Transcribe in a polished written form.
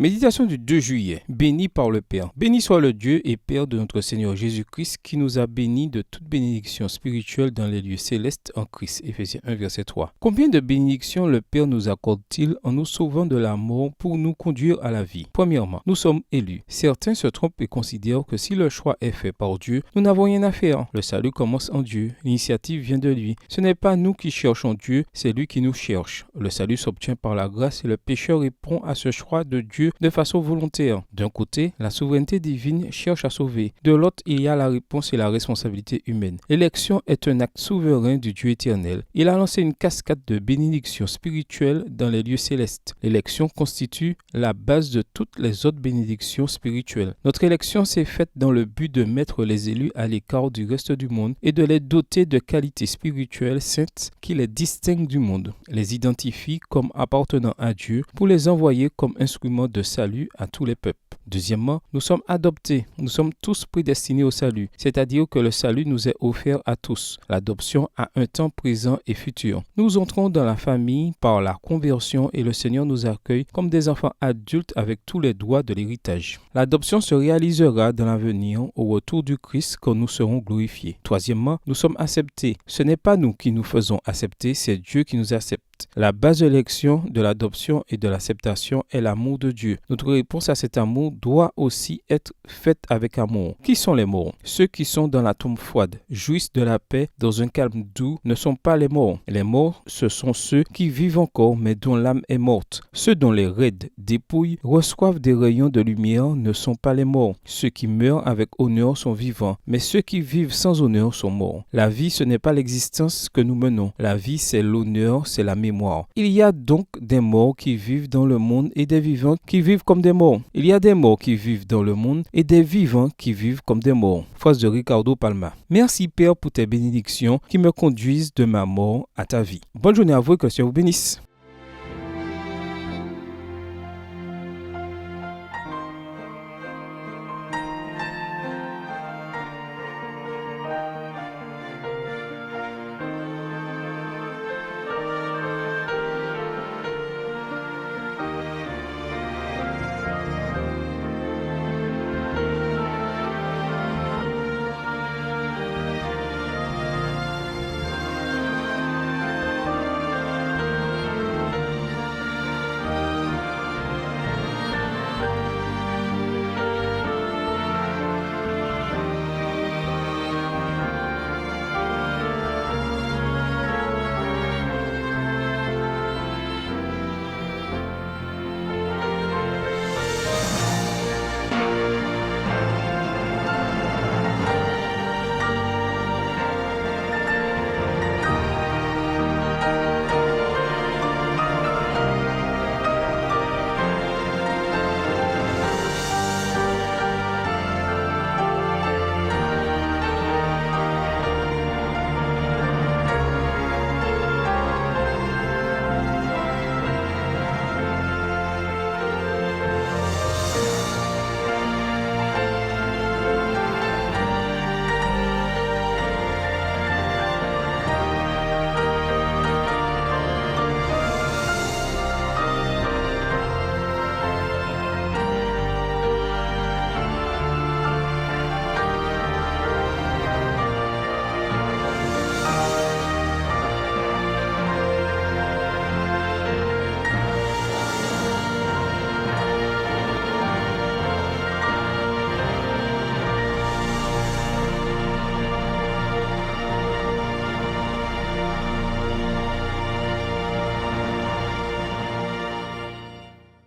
Méditation du 2 juillet. Béni par le Père. Béni soit le Dieu et Père de notre Seigneur Jésus-Christ qui nous a bénis de toute bénédiction spirituelle dans les lieux célestes en Christ. Éphésiens 1, verset 3. Combien de bénédictions le Père nous accorde-t-il en nous sauvant de la mort pour nous conduire à la vie? Premièrement, nous sommes élus. Certains se trompent et considèrent que si le choix est fait par Dieu, nous n'avons rien à faire. Le salut commence en Dieu. L'initiative vient de lui. Ce n'est pas nous qui cherchons Dieu, c'est lui qui nous cherche. Le salut s'obtient par la grâce et le pécheur répond à ce choix de Dieu de façon volontaire. D'un côté, la souveraineté divine cherche à sauver. De l'autre, il y a la réponse et la responsabilité humaine. L'élection est un acte souverain du Dieu éternel. Il a lancé une cascade de bénédictions spirituelles dans les lieux célestes. L'élection constitue la base de toutes les autres bénédictions spirituelles. Notre élection s'est faite dans le but de mettre les élus à l'écart du reste du monde et de les doter de qualités spirituelles saintes qui les distinguent du monde, les identifient comme appartenant à Dieu pour les envoyer comme instruments de salut à tous les peuples. Deuxièmement, nous sommes adoptés. Nous sommes tous prédestinés au salut, c'est-à-dire que le salut nous est offert à tous. L'adoption a un temps présent et futur. Nous entrons dans la famille par la conversion et le Seigneur nous accueille comme des enfants adultes avec tous les droits de l'héritage. L'adoption se réalisera dans l'avenir au retour du Christ quand nous serons glorifiés. Troisièmement, nous sommes acceptés. Ce n'est pas nous qui nous faisons accepter, c'est Dieu qui nous accepte. La base de l'élection, de l'adoption et de l'acceptation est l'amour de Dieu. Notre réponse à cet amour doit aussi être faite avec amour. Qui sont les morts? Ceux qui sont dans la tombe froide, jouissent de la paix dans un calme doux, ne sont pas les morts. Les morts, ce sont ceux qui vivent encore mais dont l'âme est morte. Ceux dont les raides dépouilles reçoivent des rayons de lumière ne sont pas les morts. Ceux qui meurent avec honneur sont vivants, mais ceux qui vivent sans honneur sont morts. La vie, ce n'est pas l'existence que nous menons. La vie, c'est l'honneur, c'est la mémoire. Il y a donc des morts qui vivent dans le monde et des vivants qui vivent comme des morts. Il y a des morts qui vivent dans le monde et des vivants qui vivent comme des morts. Phrase de Ricardo Palma. Merci Père pour tes bénédictions qui me conduisent de ma mort à ta vie. Bonne journée à vous et que le Seigneur vous bénisse.